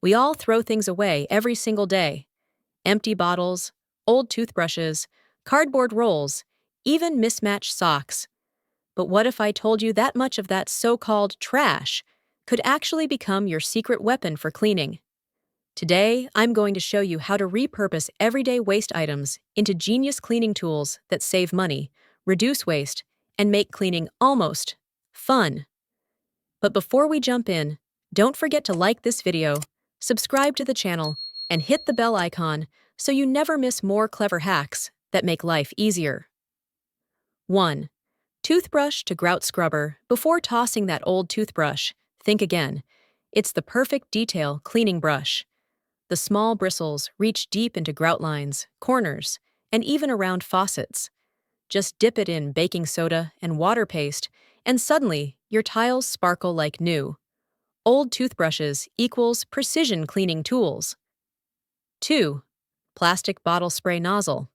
We all throw things away every single day. Empty bottles, old toothbrushes, cardboard rolls, even mismatched socks. But what if I told you that much of that so-called trash could actually become your secret weapon for cleaning? Today, I'm going to show you how to repurpose everyday waste items into genius cleaning tools that save money, reduce waste, and make cleaning almost fun. But before we jump in, don't forget to like this video, subscribe to the channel, and hit the bell icon so you never miss more clever hacks that make life easier. 1. Toothbrush to grout scrubber. Before tossing that old toothbrush, think again. It's the perfect detail cleaning brush. The small bristles reach deep into grout lines, corners, and even around faucets. Just dip it in baking soda and water paste, and suddenly your tiles sparkle like new. Old toothbrushes equals precision cleaning tools. 2. Plastic bottle spray nozzle.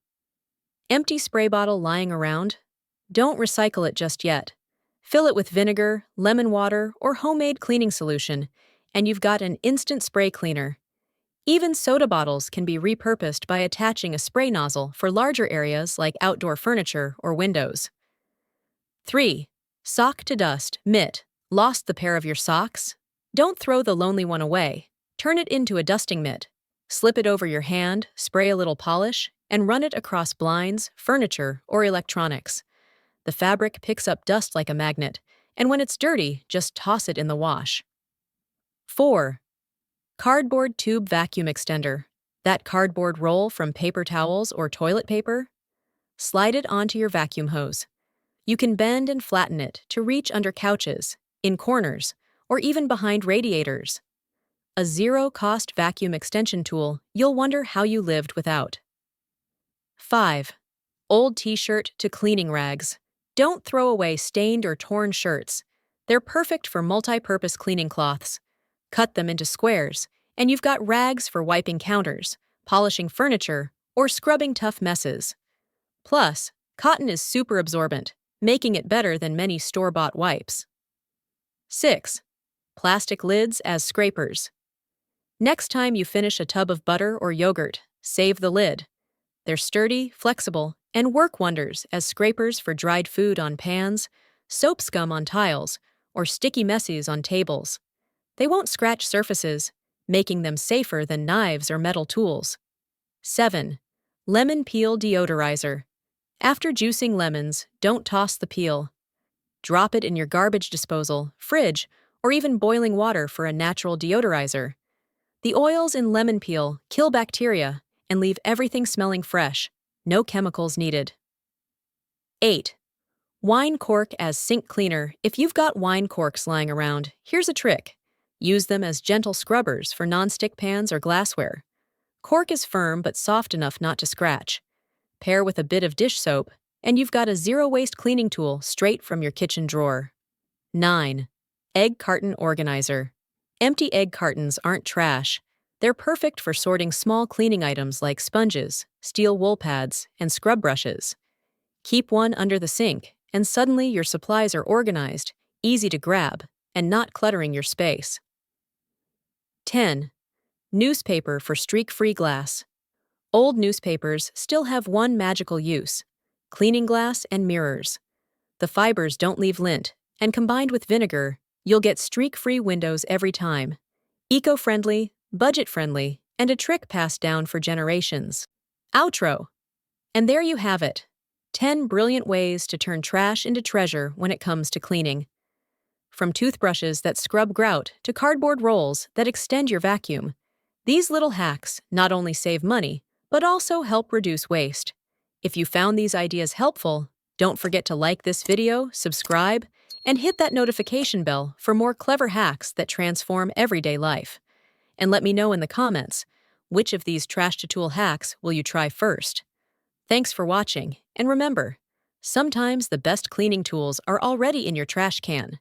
Empty spray bottle lying around? Don't recycle it just yet. Fill it with vinegar, lemon water, or homemade cleaning solution, and you've got an instant spray cleaner. Even soda bottles can be repurposed by attaching a spray nozzle for larger areas like outdoor furniture or windows. 3. Sock to dust. Mitt. Lost the pair of your socks? Don't throw the lonely one away. Turn it into a dusting mitt. Slip it over your hand, spray a little polish, and run it across blinds, furniture, or electronics. The fabric picks up dust like a magnet, and when it's dirty, just toss it in the wash. 4. Cardboard tube vacuum extender. That cardboard roll from paper towels or toilet paper? Slide it onto your vacuum hose. You can bend and flatten it to reach under couches, in corners, or even behind radiators. A zero-cost vacuum extension tool you'll wonder how you lived without. 5. Old t-shirt to cleaning rags. Don't throw away stained or torn shirts. They're perfect for multi-purpose cleaning cloths. Cut them into squares, and you've got rags for wiping counters, polishing furniture, or scrubbing tough messes. Plus, cotton is super absorbent, making it better than many store-bought wipes. 6. Plastic lids as scrapers. Next time you finish a tub of butter or yogurt, save the lid. They're sturdy, flexible, and work wonders as scrapers for dried food on pans, soap scum on tiles, or sticky messes on tables. They won't scratch surfaces, making them safer than knives or metal tools. 7. Lemon peel deodorizer. After juicing lemons, don't toss the peel. Drop it in your garbage disposal, fridge, or even boiling water for a natural deodorizer. The oils in lemon peel kill bacteria and leave everything smelling fresh. No chemicals needed. 8. Wine cork as sink cleaner. If you've got wine corks lying around, here's a trick. Use them as gentle scrubbers for non-stick pans or glassware. Cork is firm but soft enough not to scratch. Pair with a bit of dish soap, and you've got a zero-waste cleaning tool straight from your kitchen drawer. 9. Egg carton organizer. Empty egg cartons aren't trash. They're perfect for sorting small cleaning items like sponges, steel wool pads, and scrub brushes. Keep one under the sink, and suddenly your supplies are organized, easy to grab, and not cluttering your space. 10. Newspaper for streak-free glass. Old newspapers still have one magical use: cleaning glass and mirrors. The fibers don't leave lint, and combined with vinegar, you'll get streak-free windows every time. Eco-friendly, budget-friendly, and a trick passed down for generations. Outro. And there you have it. 10 brilliant ways to turn trash into treasure when it comes to cleaning. From toothbrushes that scrub grout to cardboard rolls that extend your vacuum, these little hacks not only save money, but also help reduce waste. If you found these ideas helpful, don't forget to like this video, subscribe, and hit that notification bell for more clever hacks that transform everyday life. And let me know in the comments, which of these trash-to-tool hacks will you try first? Thanks for watching, and remember, sometimes the best cleaning tools are already in your trash can.